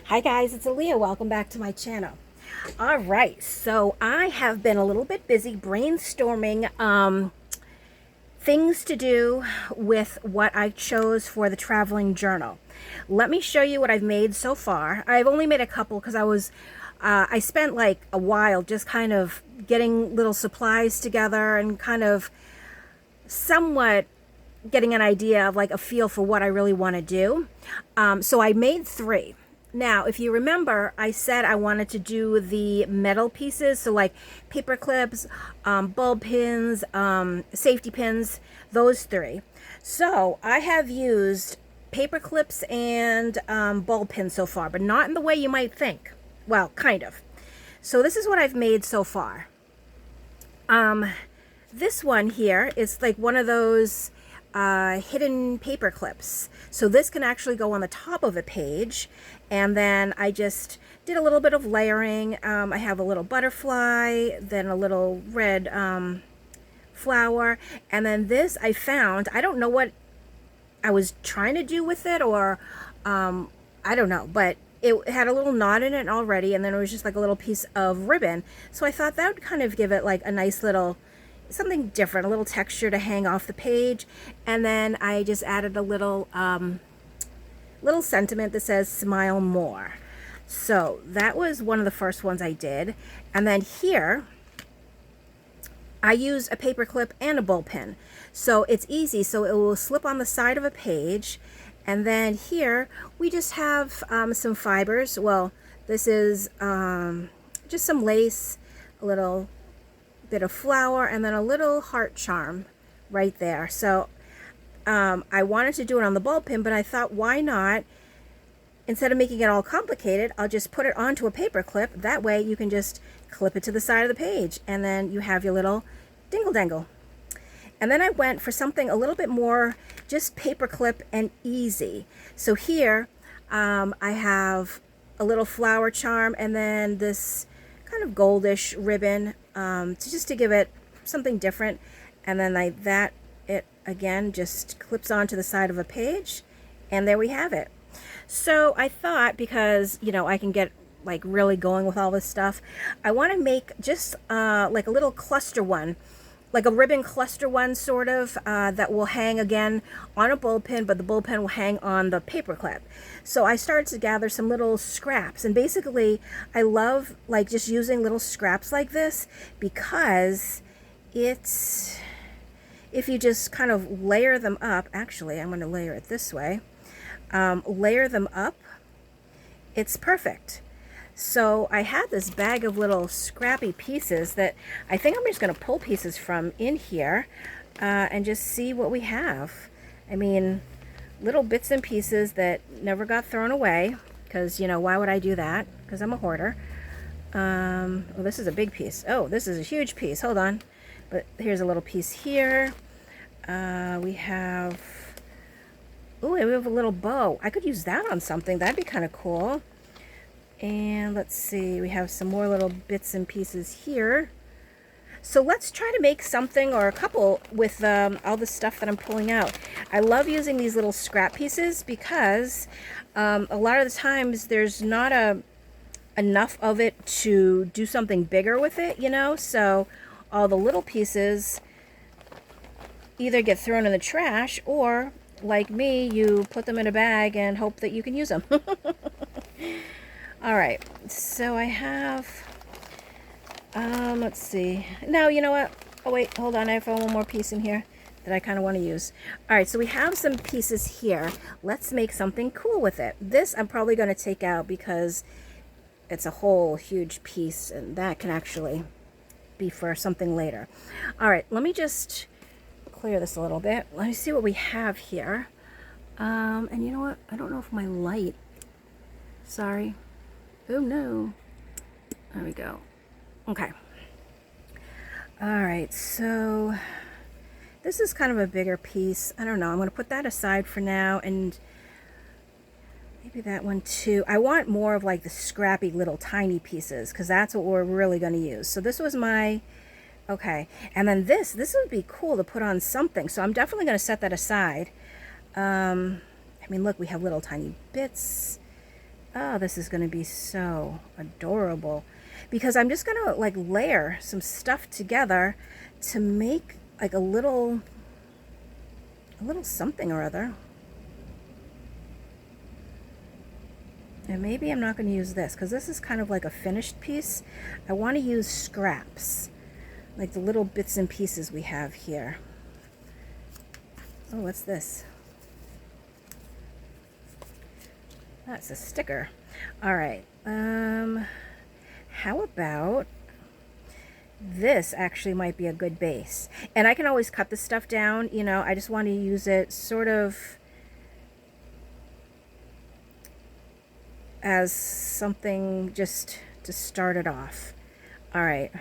Hi guys, it's Alia. Welcome back to my channel. All right, so I have been a little bit busy brainstorming things to do with what I chose for the traveling journal. Let me show you what I've made so far. I've only made a couple because I spent like a while just kind of getting little supplies together and kind of somewhat getting an idea of like a feel for what I really want to do. So I made three. Now, if you remember, I said I wanted to do the metal pieces, so like paper clips, bulb pins, safety pins, those three. So I have used paper clips and bulb pins so far, but not in the way you might think. Well, kind of. So this is what I've made so far. This one here is like one of those hidden paper clips. So this can actually go on the top of a page. And then I just did a little bit of layering. I have a little butterfly, then a little red flower. And then this I found, I don't know what I was trying to do with it, or I don't know, but it had a little knot in it already. And then it was just like a little piece of ribbon. So I thought that would kind of give it like a nice little something different, a little texture to hang off the page. And then I just added a little little sentiment that says smile more. So that was one of the first ones I did. And then here I used a paper clip and a bulb pin, so it's easy. So it will slip on the side of a page. And then here we just have some fibers. Well, this is just some lace, a little bit of flower, and then a little heart charm right there. So I wanted to do it on the bulb pin, but I thought, why not, instead of making it all complicated, I'll just put it onto a paper clip. That way you can just clip it to the side of the page, and then you have your little dingle dangle. And then I went for something a little bit more just paper clip and easy. So here I have a little flower charm, and then this kind of goldish ribbon to give it something different. And then like that, it again just clips onto the side of a page, and there we have it. So I thought, because I can get like really going with all this stuff, I want to make just like a little cluster one, like a ribbon cluster one sort of, that will hang again on a bulb pin, but the bulb pin will hang on the paper clip. So I started to gather some little scraps, and basically I love like just using little scraps like this, because it's, if you just kind of layer them up, actually I'm going to layer it this way, layer them up, it's perfect. So I had this bag of little scrappy pieces that I think I'm just going to pull pieces from in here and just see what we have. I mean, little bits and pieces that never got thrown away, because why would I do that? Because I'm a hoarder. Oh, this is a big piece. Oh, this is a huge piece. Hold on. But here's a little piece here. We have, oh, we have a little bow. I could use that on something. That'd be kind of cool. And let's see, we have some more little bits and pieces here. So let's try to make something or a couple with all the stuff that I'm pulling out. I love using these little scrap pieces because a lot of the times there's not enough of it to do something bigger with it, so all the little pieces either get thrown in the trash, or like me, you put them in a bag and hope that you can use them. All right, so I have, let's see. Now, you know what? Oh, wait, hold on. I have one more piece in here that I kind of want to use. All right, so we have some pieces here. Let's make something cool with it. This I'm probably going to take out because it's a whole huge piece, and that can actually be for something later. All right, let me just clear this a little bit. Let me see what we have here. And you know what? I don't know if my light, sorry. Oh no. There we go. Okay. All right, so this is kind of a bigger piece. I don't know. I'm going to put that aside for now, and maybe that one too. I want more of like the scrappy little tiny pieces, because that's what we're really going to use. So this was my, okay. And then this would be cool to put on something. So I'm definitely going to set that aside. I mean, look, we have little tiny bits. Oh, this is going to be so adorable because I'm just going to like layer some stuff together to make like a little something or other. And maybe I'm not going to use this because this is kind of like a finished piece. I want to use scraps, like the little bits and pieces we have here. Oh, what's this? That's a sticker. All right. How about this? Actually might be a good base. And I can always cut this stuff down. You know, I just want to use it sort of as something just to start it off. All right.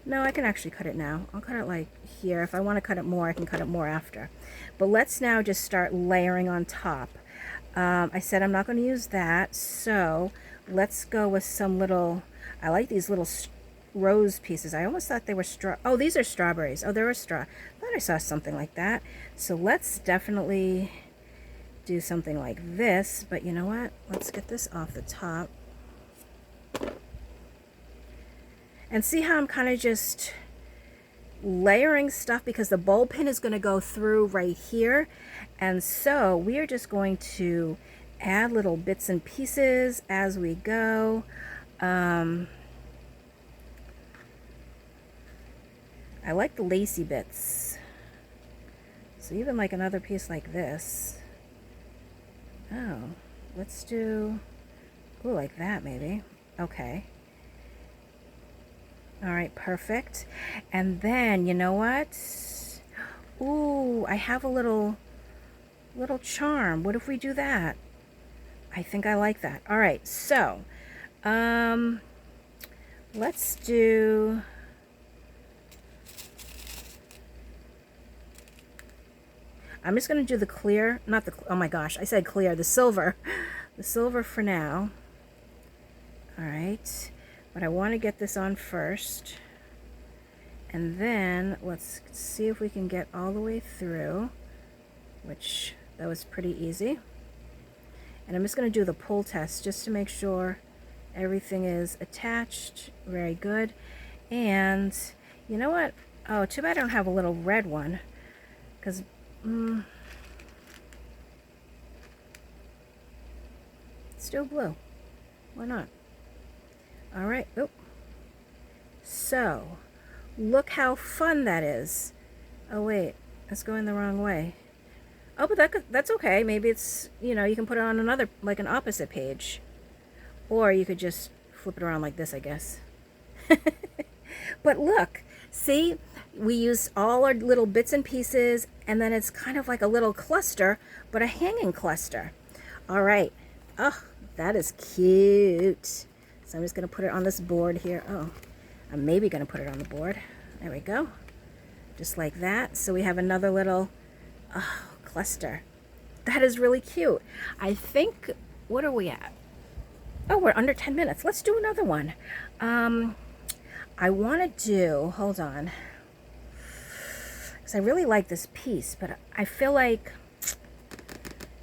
No, I can actually cut it now. I'll cut it like here. If I want to cut it more, I can cut it more after. But let's now just start layering on top. I said I'm not going to use that, so let's go with some little, I like these little rose pieces. I almost thought they were oh, these are strawberries. Oh, they're a straw. I thought I saw something like that. So let's definitely do something like this, but you know what? Let's get this off the top. And see how I'm kind of just layering stuff because the bowl pin is going to go through right here. And so we are just going to add little bits and pieces as we go. I like the lacy bits. So even like another piece like this. Oh, let's do, ooh, like that maybe. Okay. All right, perfect. And then, you know what? Ooh, I have a little charm. What if we do that? I think I like that. All right, so let's do, I'm just going to do the clear, not the, oh my gosh, I said clear, the silver. The silver for now. All right. But I want to get this on first. And then let's see if we can get all the way through, which that was pretty easy. And I'm just going to do the pull test just to make sure everything is attached. Very good. And you know what? Oh, too bad I don't have a little red one. Because, let's do blue. Why not? All right. Oh. So, look how fun that is. Oh, wait. That's going the wrong way. Oh, but that's okay. Maybe it's, you know, you can put it on another, like an opposite page. Or you could just flip it around like this, I guess. But look, see, we use all our little bits and pieces, and then it's kind of like a little cluster, but a hanging cluster. All right. Oh, that is cute. So I'm just going to put it on this board here. Oh, I'm maybe going to put it on the board. There we go. Just like that. So we have another little cluster. That is really cute. I think, what are we at? Oh, we're under 10 minutes. Let's do another one. I want to do, hold on. Because I really like this piece, but I feel like,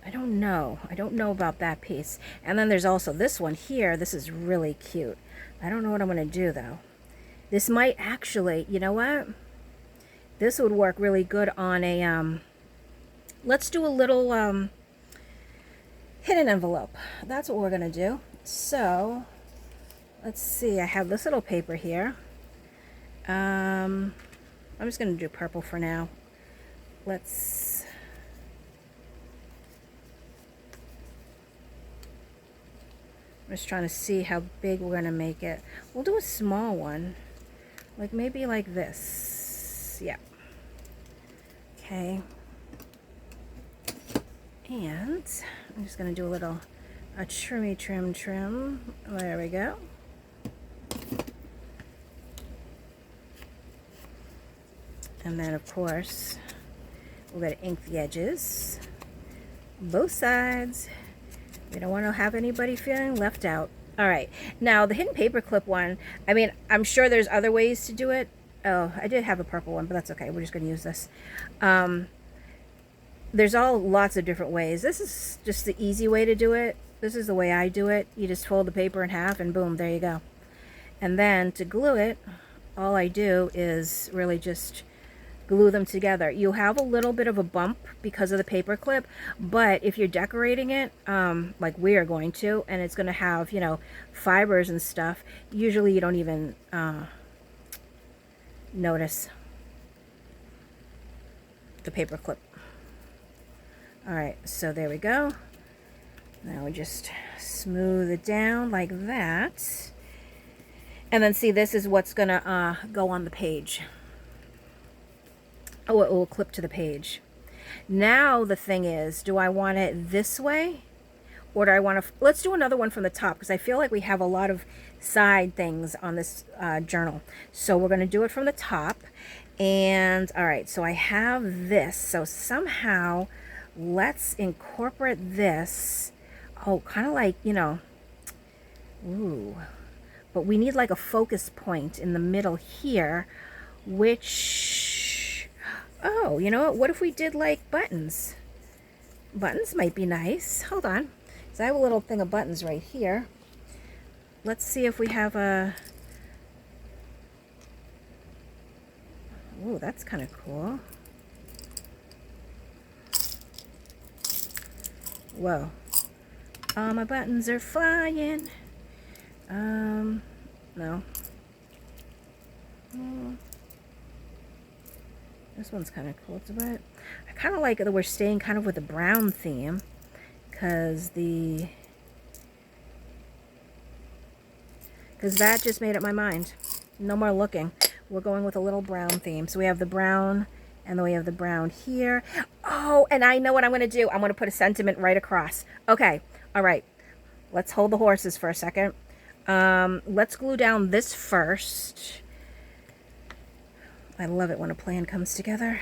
I don't know. I don't know about that piece. And then there's also this one here. This is really cute. I don't know what I'm going to do, though. This might actually, you know what? This would work really good on a, let's do a little hidden envelope. That's what we're going to do. So, let's see. I have this little paper here. I'm just going to do purple for now. Let's... I'm just trying to see how big we're going to make it. We'll do a small one. Like maybe like this. Yeah. Okay. And I'm just going to do a trimmy trim. There we go. And then of course, we're going to ink the edges. Both sides. We don't want to have anybody feeling left out. All right. Now, the hidden paper clip one, I mean, I'm sure there's other ways to do it. Oh, I did have a purple one, but that's okay. We're just going to use this. There's lots of different ways. This is just the easy way to do it. This is the way I do it. You just fold the paper in half and boom, there you go. And then to glue it, all I do is really just glue them together. You'll have a little bit of a bump because of the paper clip, but if you're decorating it, like we are going to, and it's going to have, you know, fibers and stuff, usually you don't even notice the paper clip. All right, so there we go. Now we just smooth it down like that. And then see, this is what's gonna go on the page. Oh, it will clip to the page. Now the thing is, do I want it this way? Or do I want to, let's do another one from the top, because I feel like we have a lot of side things on this journal. So we're gonna do it from the top. And all right, so I have this. So somehow, let's incorporate this. Oh, kind of like, you know, ooh. But we need like a focus point in the middle here, which, oh, you know what if we did like buttons? Buttons might be nice. Hold on. So I have a little thing of buttons right here. Let's see if we have a, ooh, that's kind of cool. Whoa. All my buttons are flying. No. This one's kind of cool. It's about, I kind of like that we're staying kind of with the brown theme, because that just made up my mind. No more looking. We're going with a little brown theme. So we have the brown, and then we have the brown here. Oh, and I know what I'm going to do. I'm going to put a sentiment right across. Okay. All right. Let's hold the horses for a second. Let's glue down this first. I love it when a plan comes together.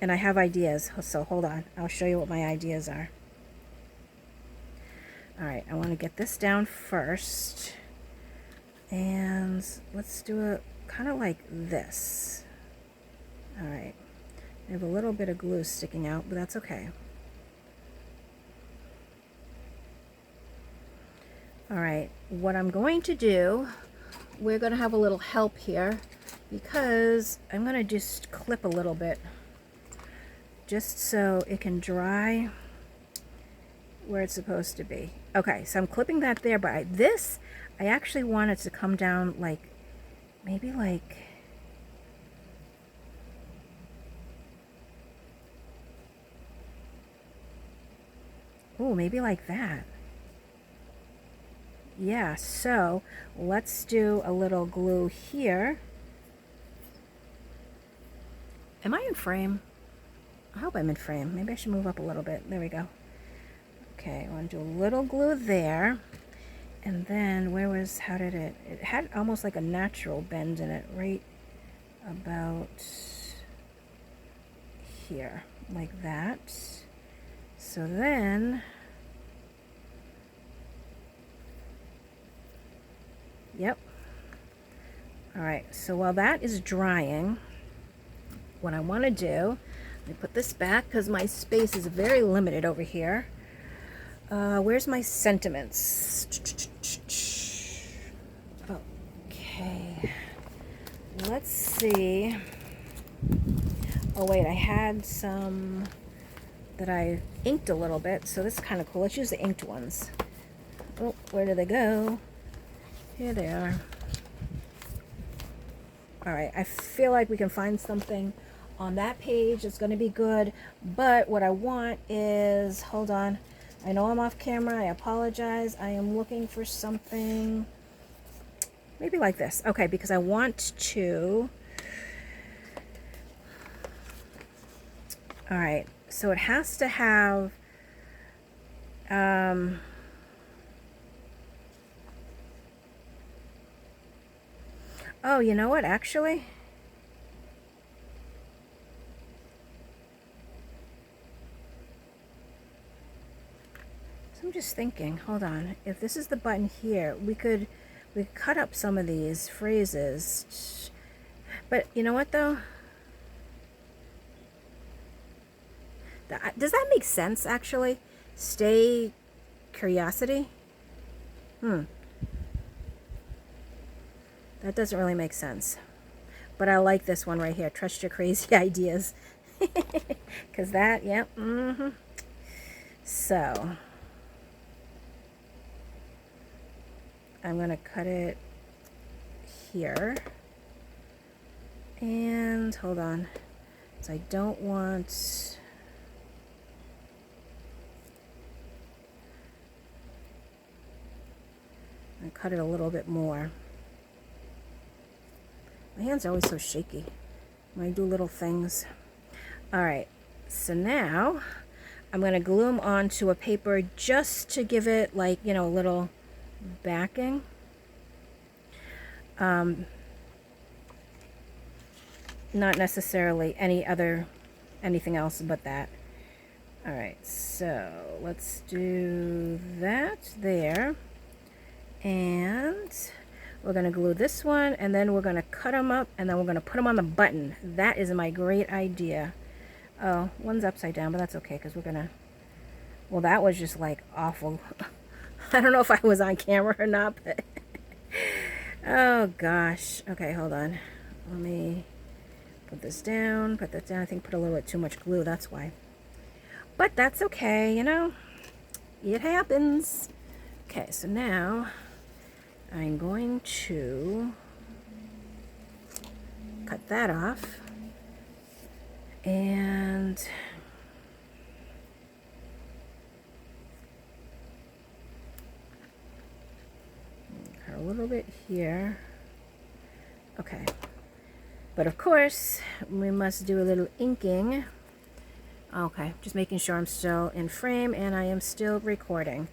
And I have ideas. So hold on. I'll show you what my ideas are. All right. I want to get this down first. And let's do it kind of like this. All right. I have a little bit of glue sticking out, but that's okay. All right, what I'm going to do, we're going to have a little help here, because I'm going to just clip a little bit just so it can dry where it's supposed to be. Okay, so I'm clipping that there, but I actually want it to come down like, maybe like, oh, maybe like that. Yeah, so let's do a little glue here. Am I in frame? I hope I'm in frame. Maybe I should move up a little bit. There we go. Okay, I want to do a little glue there. And then how did it had almost like a natural bend in it, right about here, like that. So then, yep. All right, so while that is drying, what I want to do, let me put this back because my space is very limited over here. Where's my sentiments? Okay, let's see. Oh wait, I had some that I inked a little bit, so this is kind of cool. Let's use the inked ones. Oh, where did they go? Here they are. All right, I feel like we can find something on that page that's going to be good, but what I want is, hold on, I know I'm off camera, I apologize. I am looking for something maybe like this. Okay, because I want to, all right, so it has to have oh, you know what, actually, so I'm just thinking, hold on, if this is the button here, we could cut up some of these phrases, but you know what though, does that make sense actually? Stay curiosity. That doesn't really make sense. But I like this one right here. Trust your crazy ideas. Because that, yep. So, I'm going to cut it here. And, hold on. So I don't want... I cut it a little bit more. My hands are always so shaky when I do little things. Alright, so now I'm going to glue them onto a paper just to give it, like, you know, a little backing. Not necessarily anything else but that. Alright, so let's do that there. And we're going to glue this one, and then we're going to cut them up, and then we're going to put them on the button. That is my great idea. Oh, one's upside down, but that's okay, because we're going to... Well, that was just, like, awful. I don't know if I was on camera or not, but... Oh, gosh. Okay, hold on. Let me put this down, put that down. I think put a little bit too much glue, that's why. But that's okay, you know? It happens. Okay, so now... I'm going to cut that off and cut a little bit here. Okay, but of course we must do a little inking. Okay, just making sure I'm still in frame and I am still recording.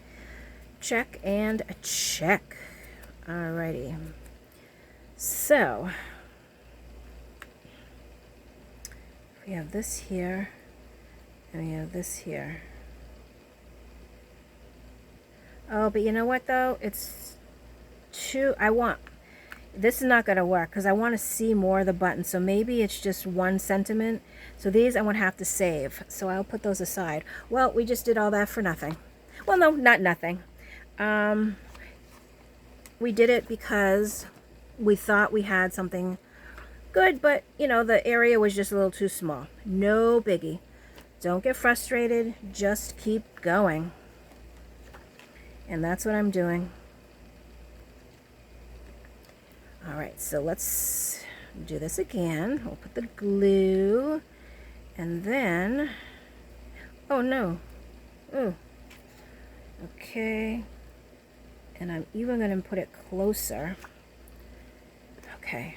Check and check. Alrighty, so we have this here and we have this here. Oh, but you know what though? It's too, this is not going to work because I want to see more of the button. So maybe it's just 1 centimeter. So these I would have to save. So I'll put those aside. Well, we just did all that for nothing. Well, no, not nothing. We did it because we thought we had something good, but, you know, the area was just a little too small. No biggie. Don't get frustrated. Just keep going. And that's what I'm doing. All right, so let's do this again. We'll put the glue, and then... Oh, no. Oh. Okay. And I'm even going to put it closer. Okay,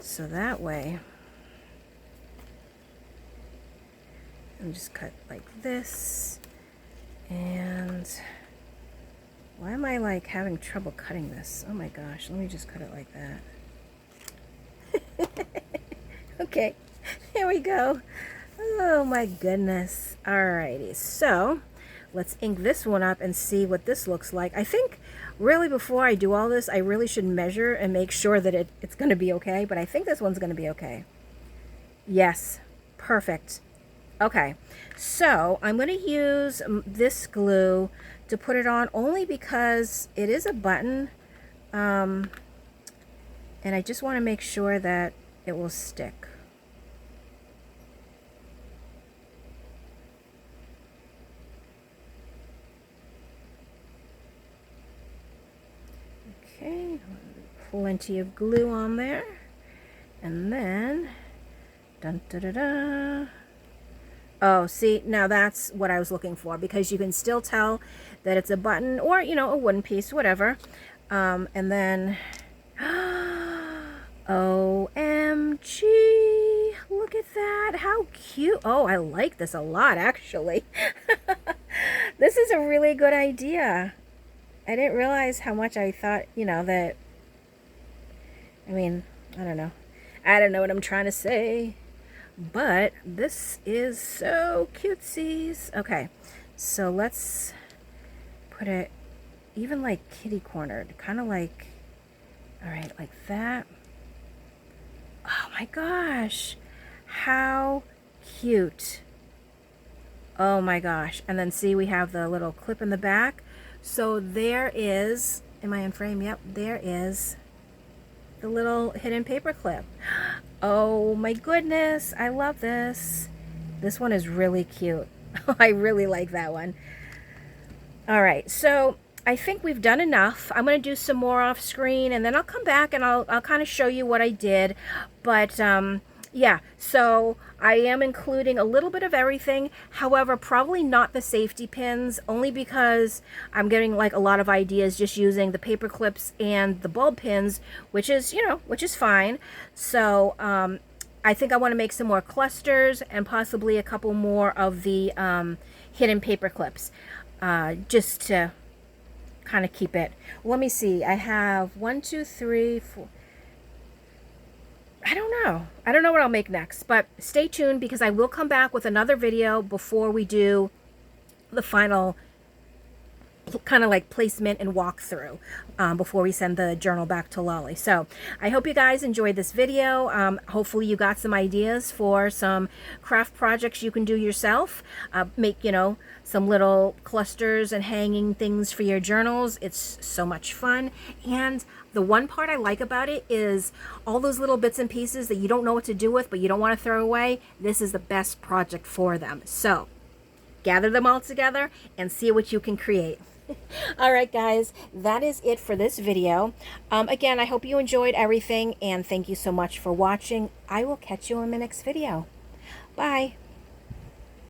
so that way, and just cut like this. And why am I like having trouble cutting this? Oh my gosh, let me just cut it like that. Okay, here we go. Oh my goodness. Alrighty, so let's ink this one up and see what this looks like. I think really before I do all this, I really should measure and make sure that it's going to be okay. But I think this one's going to be okay. Yes, perfect. Okay, so I'm going to use this glue to put it on only because it is a button. And I just want to make sure that it will stick. Okay, plenty of glue on there. And then, dun da da da. Oh, see, now that's what I was looking for, because you can still tell that it's a button or, you know, a wooden piece, whatever. And then, OMG, look at that. How cute. Oh, I like this a lot, actually. This is a really good idea. I didn't realize how much I thought, you know, that, I mean, I don't know. I don't know what I'm trying to say. But this is so cutesies. Okay, so let's put it even like kitty cornered. Kind of like, all right, like that. Oh my gosh. How cute. Oh my gosh. And then see, we have the little clip in the back. So there is, am I in frame? Yep, there is the little hidden paper clip. Oh my goodness, I love this. This one is really cute. I really like that one. All right, so I think we've done enough. I'm going to do some more off screen, and then I'll come back and I'll kind of show you what I did. But yeah, so I am including a little bit of everything. However, probably not the safety pins, only because I'm getting like a lot of ideas just using the paper clips and the bulb pins, which is, you know, which is fine. So I think I want to make some more clusters and possibly a couple more of the hidden paper clips, just to kind of keep it. Let me see. I have 1, 2, 3, 4. I don't know what I'll make next, but stay tuned because I will come back with another video before we do the final kind of like placement and walkthrough, before we send the journal back to Lolly. So I hope you guys enjoyed this video. Hopefully you got some ideas for some craft projects you can do yourself. Make, you know, some little clusters and hanging things for your journals. It's so much fun. And the one part I like about it is all those little bits and pieces that you don't know what to do with, but you don't want to throw away. This is the best project for them. So gather them all together and see what you can create. All right, guys, that is it for this video. Again, I hope you enjoyed everything, and thank you so much for watching. I will catch you in the next video. Bye.